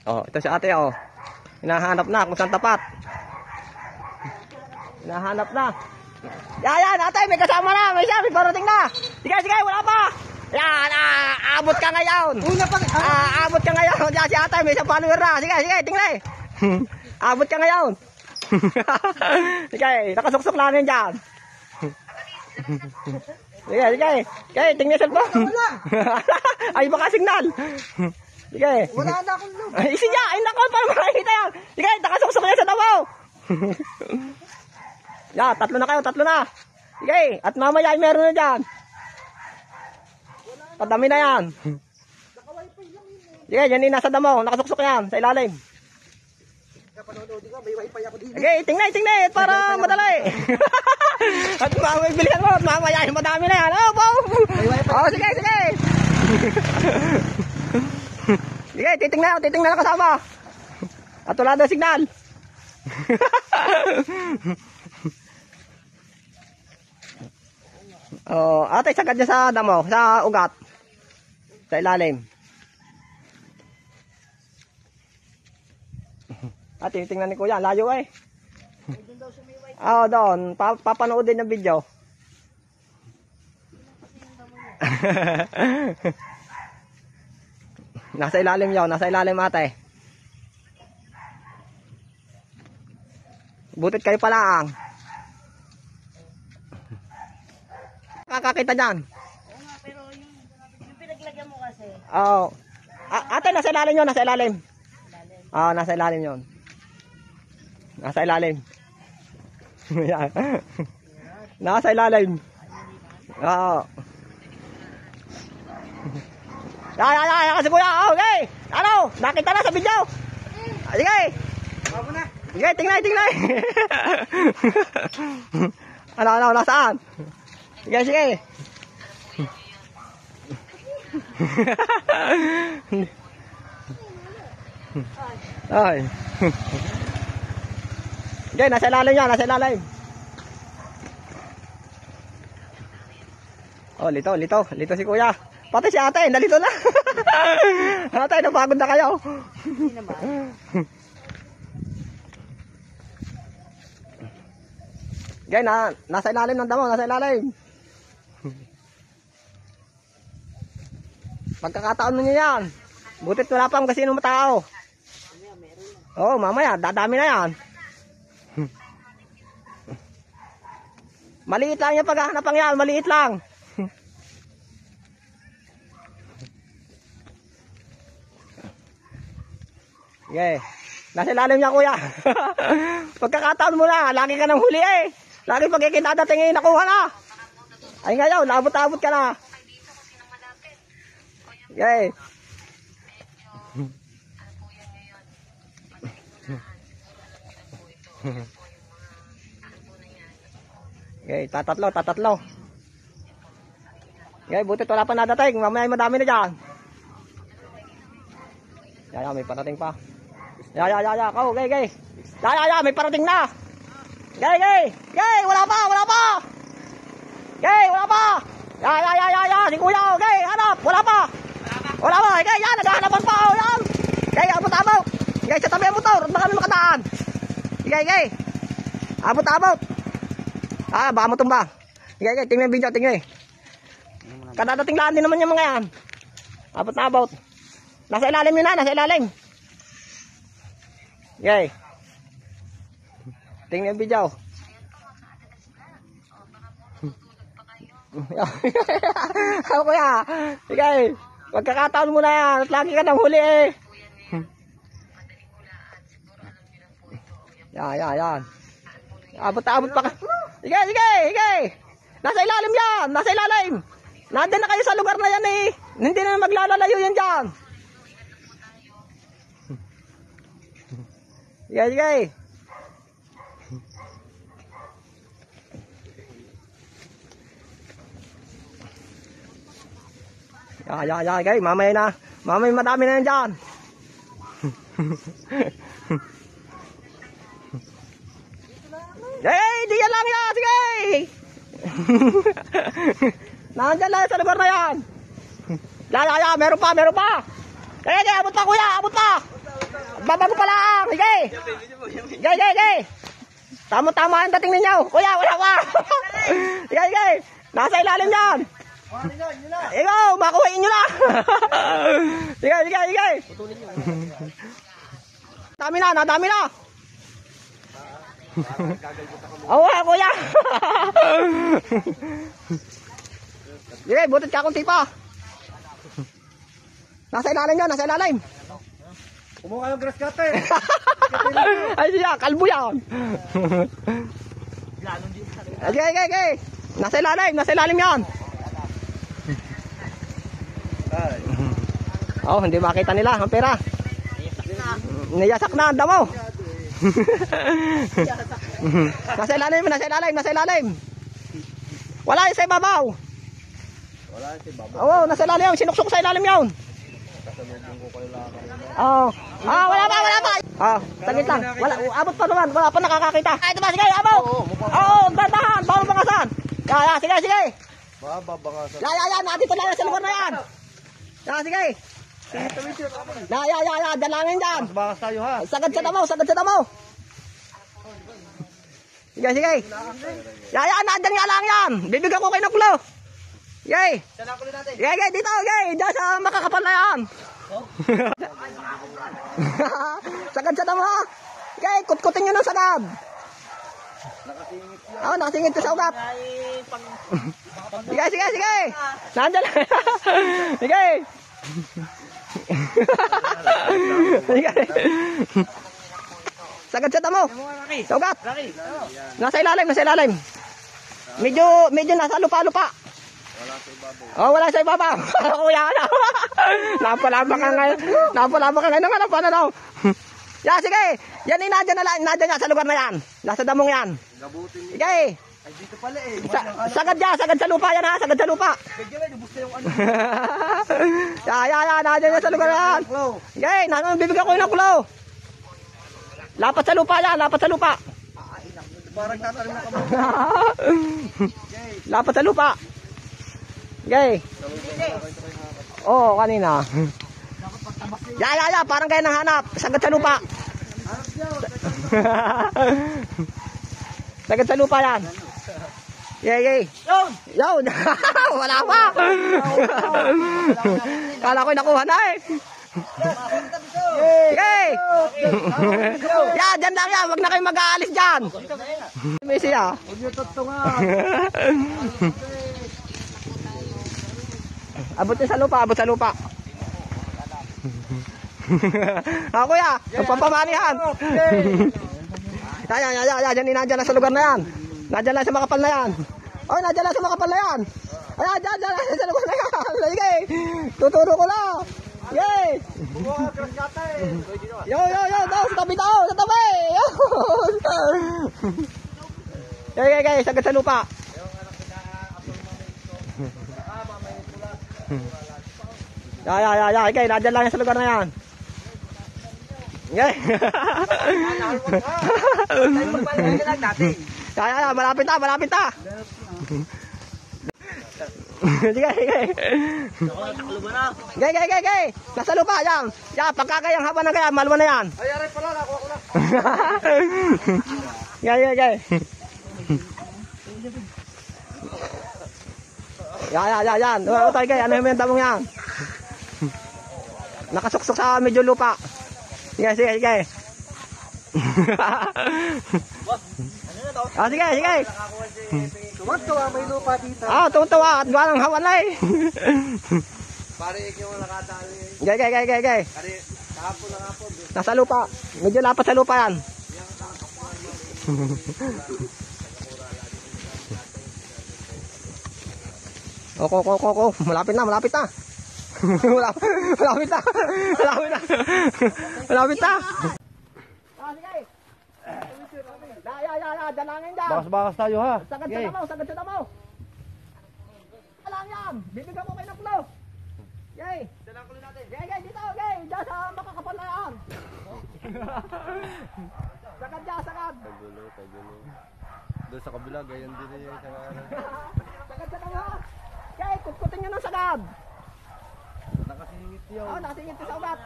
Oh, ito si ate, oh. Hinahanap na kung saan tapat. Hinahanap na. Yan, ate, may kasama na. May siya, may parating na. Sige, wala pa. Yan, abot ka ngayon. Abot ka ngayon. Yan si ate, may isang follower na. Sige, tingnan. Abot ka ngayon. Sige, nakasuksok namin dyan. Sige, tingnan sa cellphone. Ay, baka signal. Sige. Wala na akong loop. Ay, siya, ay nako, para makakita yan. Sige, nakasuksok niya sa dabaw. Ya, tatlo na. Sige, at mamaya ay meron na dyan. Padami na yan. Sige, yan yung nasa damo, nakasuksok yan, sa ilalim. May wifi ako dito. Sige, tingnan, para madali. At mamaya bilihan mo, at mamaya ay madami na yan. Oh, sige. Sige, titingnan na kasama. At wala na signal. Oh, ate, sagad niya sa damo, sa ugat. Sa ilalim. Ate, tingnan ni kuya, layo eh. Oo, doon. Papanoodin ng video. Nasa ilalim yun, ate. Butit kayo pala ang. Kakakita dyan. Oo nga, pero yung pinaglagyan mo kasi. Oo. Ate, nasa ilalim yun, nasa ilalim. Oo, nasa ilalim yun. Nasa ilalim. Yan. Nasa ilalim. Oo. Yan, kasi kuya. Okay. Ano? Nakita na sa video. Sige. Bago na. Sige, tingnan. Ano, nasaan? Sige. Ay. Sige, nasa ilalim. Oh, lito si kuya. Pati si ate, nalito na. Ate, napagod na kayo. Hindi naman. Sige, nasa ilalim ng damo, nasa ilalim. Pagkakataon mo niya yan. Butit wala pang kasi nung matao. Oo, mamaya, dadami na yan. Maliit lang yung paghahanap ang yan, maliit lang. Okay. Nasa ilalim niya kuya. Pagkakataon mo na, lagi ka nang huli eh. Lagi pag ikidadating nakuha na. Ay ngayon, abot-abot ka na. Okay. Okay, tatatlo. Okay, butit wala pa nadating. Mamaya madami na dyan. Ya, may parating pa. Ya, kau, gay. Ya, may parating na. Gay, wala pa. Gay, wala pa. Ya, si kuya, gay, hanap, wala pa. Gay, yan, naghahanapan pa, yan. Gay, abot. Gay, sa tabi ang motor, baka kami makadaan. Gay. Abot. Baka mo tumba. Gay, tingnan video, tingnan. Kadadating lang din naman yung mga yan. Abot. Nasa ilalim yun na, nasa ilalim. Yay. Tingnan yung video. Ako kuya. Sige. Pagkakataon mo na yan. At lagi ka nang huli eh. Yan. Abot pa ka. Sige. Nasa ilalim yan. Nandun na kayo sa lugar na yan eh. Hindi na maglalalayo yan dyan. Sige. Ya, guys, mamaya na. Mamaya madami na yan dyan. Di yan lang yan. Sige. Nandyan lang sa lugar na yan. Ya, meron pa. Kaya, abot pa kuya, abot pa. babago pa lang. Sige. Sige. Tama-tama ang dating ninyo. Kuya, wala pa. Sige. Nasa ilalim yan. Ikaw, makuhain nyo na. Sige. Nadami na. Oo, kuya. Sige, butot ka kunti pa. Nasa ilalim. Kumuha ng grass cutter. Ay siya, kalbo yan. Okay. Nasa ilalim yan. Oh, hindi makita nila ang pera. Niyasak na ang damo. Nasa ilalim. Wala yung sa ibabaw. Oo, nasa ilalim. Sinuksok sa ilalim yun. Oh. Wala pa. Sagit lang. Abot pa naman. Wala pa nakakakita. Ay, ito ba? Sige, abot. Dandahan. Bawal bangasan. Sige. Babangasan. Ya. Nandito lang sa lugar na yan. Sige. Ya. Dalangin dyan. Bangas tayo ha. Sagad sa damo. Sige. Ya, nandyan nga lang yan. Bibigyan ko kayo ng kulo. Yay! Yay, dito, yay! Diyan sa makakapal na yan! Sagad sa damo ha! Yay, kutkutin nyo ng sagad! Nakasingit ko sa ugat! Sige! Nandyan lang! Sige! Sagad sa damo! Sa ugat! Nasa ilalim! Medyo nasa lupa! Wala sa ibabaw. Kuya na. Napalabak ka ngayon. Ano daw? Ya, sige. Yan nandiyan niya sa lugar na yan. Nasa damong yan. Sige. Ay, dito pala eh. Sagad sa lupa yan ha. Sagad sa lupa. Ya, nandiyan niya sa lugar na yan. Sige, bibigyan ko yun ng kulo. Lapat sa lupa yan. Parang tatalim na kamo. Lapat sa lupa. Gay. Kanina. Ya, parang kayo nanghanap. Sagad sa lupa. Sagad sa lupa yan. Yay. Yun. Wala pa. Kala ko'y nakuha na eh. Yay. Ya, dyan lang yan. Wag na kayo mag-aalis dyan. May siya. Huwag nyo tutunga. Abot sa lupa. Kuya, magpapamanihan. Ya, dyan lang sa lugar na yan. Nadyan lang sa makapal na yan. Nadyan lang sa makapal na yan. Dyan lang sa lugar na yan. Sige, tuturo ko lang. Yay! Yo, sa tabi. Yay, sagad sa lupa. Ya, okay, nadyan lang yan sa lugar na yan. Okay. Ya, malapit na. Sige. Okay. Nasa lupa, yan. Ya, pagkakayang haba ng kaya, malwa na yan. Ay, aray pala, nakuha ko na. Okay. Yan. Okay, ano yung damong yan? Nakasuksok sa medyo lupa. Sige. Sige. Tuwa, may lupa dito. Tuwa at gawa ng hawan na eh. Pare, yung nakatali. Okay. Kahapon. Nasa lupa. Medyo lapat sa lupa yan. Oko. Malapit na. Malapit na. Sige. Ya, dalangin dyan. Bakas tayo ha. Sagad sa damo. Alang yan. Bibigyan ko kayo ng kulo. Yay. Yay, dito. Yay, dyan sa makakapal na yan. Sagad. Tagulo. Doon sa kabila, ganyan din yung Sagad sa damo. Yay, kutkutin nyo ng sagad. nakasingit yun. Nakasingit sa ugat.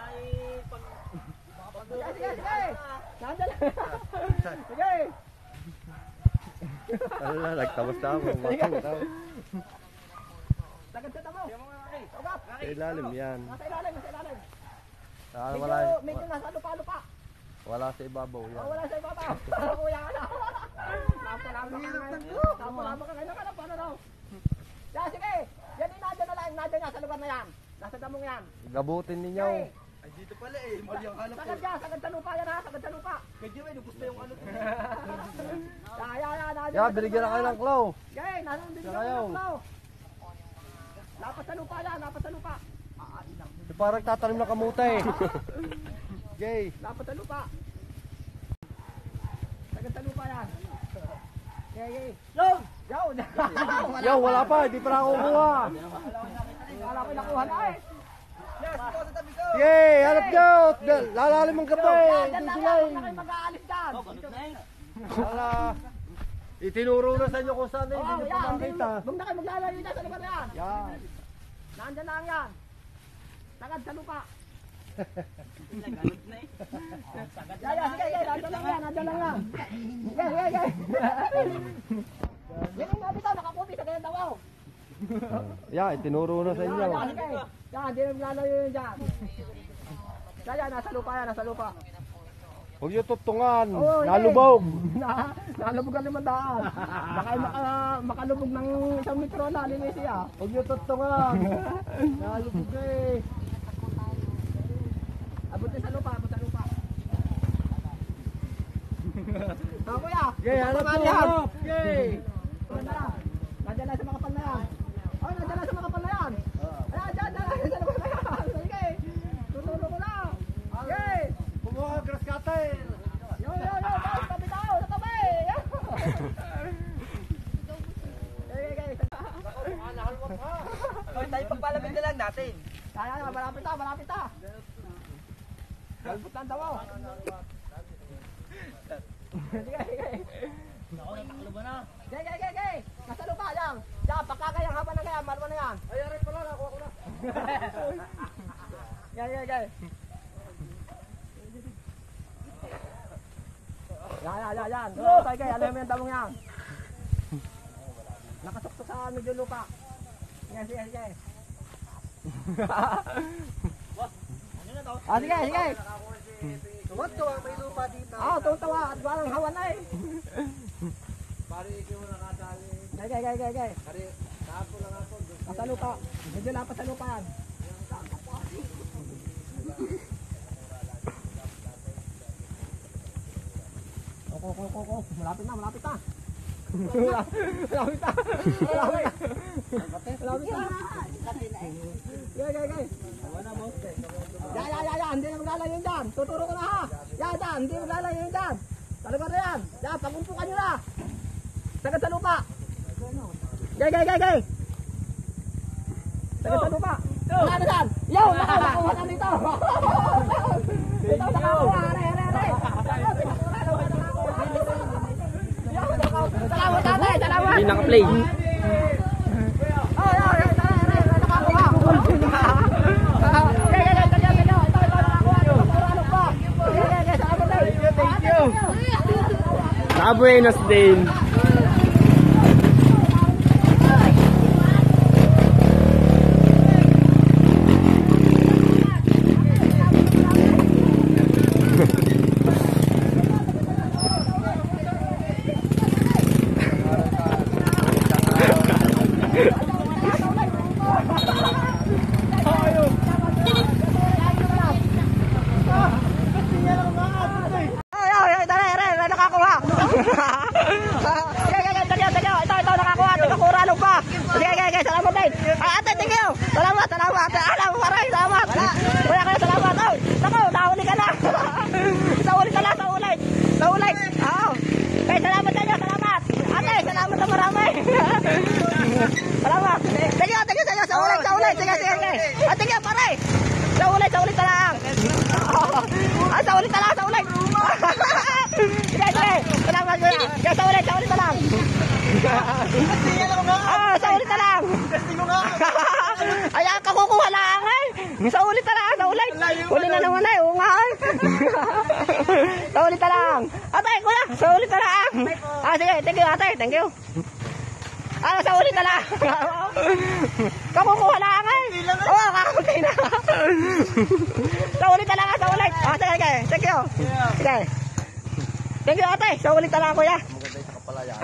Sige. Ala, nagtawas-tawas. Matang-taw. Sagad sa tamo. Ugap. Sa ilalim yan. Nasa ilalim, nasa ilalim. Ah, Medyo nasa lupa-lupa. wala sa ibabaw yan. Wala sa ibabaw. Kuya ka na. Napalama ka ngayon. Paano daw? Yeah, sige. Yan din nandiyan na lang. Nandiyan nga sa lugar na yan. Nasa damong yan. Gabutin ninyo. Ay, dito pala eh. Mali ang hanap Sagad ko. ka. Sagad sa lupa yan ha. Sagad sa lupa. Medyo eh, nubos na yung ano. Ya, binigyan na kayo ng claw. Gay, nasa binigyan Kayo. ng claw. Lapat sa lupa yan. Lapat sa lupa. Di parang tatanim na kamuta eh. Gay. Lapat sa lupa. Sagad sa lupa yan. Gay. Yo! Yo! Yo, wala pa. Di pa nakukuha. Wala ko nakuha na eh. Yes, ito sa tabi ko. Yay! Hanap nyo! Lalalim ang gabi. Yan Hindi lang sila yan. Huwag na kayo mag-aalis dyan. Wala. Itinuro na sa inyo kung saan eh. Hindi nyo pa makita. Huwag na kayo maglalayo dyan sa lugar na yan. Yan. Nandyan lang yan. Sagad sa lupa. Yaya, sige, nandyan lang yan. Nandyan lang yan. Sige. Yan yung nabi daw, nakaputi sa ganyan daw. Yeah, itinuro na sa inyo. Sige. Yan, hindi na maglalayo yun dyan. Yaya, nasa lupa yan, nasa lupa. Huwag nyo tutungan. Oo, Nalubog. Nalubog ang 500. Baka makalubog ng 1 metro na, linis siya. Huwag nyo tutungan. Nalubog eh. Abot sa lupa, abot sa lupa. Oh, kuya. Gay, hanap Pagpapahan nyo, yan. hanap. Gay. Nandiyan na sa makapal na yan. Oh, nandiyan na sa makapal na yan. Ayan, dyan sa lupa na yan. Sige. Tutulong ko na. Okay. Kumuha ka grass cutter. Yo. Sa tabi tao, sa tabi. Okay. Hoy, tayo pagpalamin na lang natin. Kaya, malapit ta. Galbot lang daw. Sige. Ako, nataklo ba na? Sige. Nasa lupa yan. Diyan, pagkakayang haba na kaya, malwa na yan. Ay, aray pala, nakuha ko na. Sige. Yan. Okay, alam mo yung tamong yan. Nakasukso sa medyo lupa. Sige. Sige. What to? May lupa dito. Tuwa at walang hawan na eh. Pare, ikaw mo nakadali. Sige. Pare, kapo lang ako. Nasa lupa. Medyo lapat sa lupa yan. Ko. Malapit na. Malapit na. Sige. Ya, hindi na maglalayo yun dyan. Tuturo ko na ha. Yan, hindi maglalayo yun dyan. Sa lugar na yan. Yan, pagumpukan nyo na. Sagad sa lupa. Gay. Sagad sa lupa. Wala na dyan. Yo, nakakuha na dito. Ito, nakakuha. Aray. Salamat, tatay. Salamat. Hindi naka-play. Sa Buenos din. Nakakuha. Ito nakakuha. Nakakuralog pa. Sige. Salamat din. Ate, thank you. Salamat. Alam, maray. Salamat. Kuya kayo, salamat. Oh, naku, nahuli ka na. Nahuli ka na sa ulit. Oo. Okay, salamat sa inyo. Salamat. Ate, salamat na marami. Salamat. Thank you sa inyo. Sa ulit. Sige. Ate, thank you, pare. Sa ulit na lang. Sa ulit na lang. Sige. Salamat kuya. Sige, sa ulit na lang. Sa ulit na lang. Ay, kakukuha lang eh. Sa ulit na lang. Uli na naman eh. Oo nga eh. Sa ulit na lang. Ate, kuya. Sa ulit na lang. Sige. Thank you ate. Thank you. Ano, sa ulit na lang. Kamukuha na nga eh. Oo, kakunti na. Sa ulit na lang, sa ulit. Sige. Thank you. Sige. Thank you ate. Sa ulit na lang kuya. Maganda yung sa kapalayan.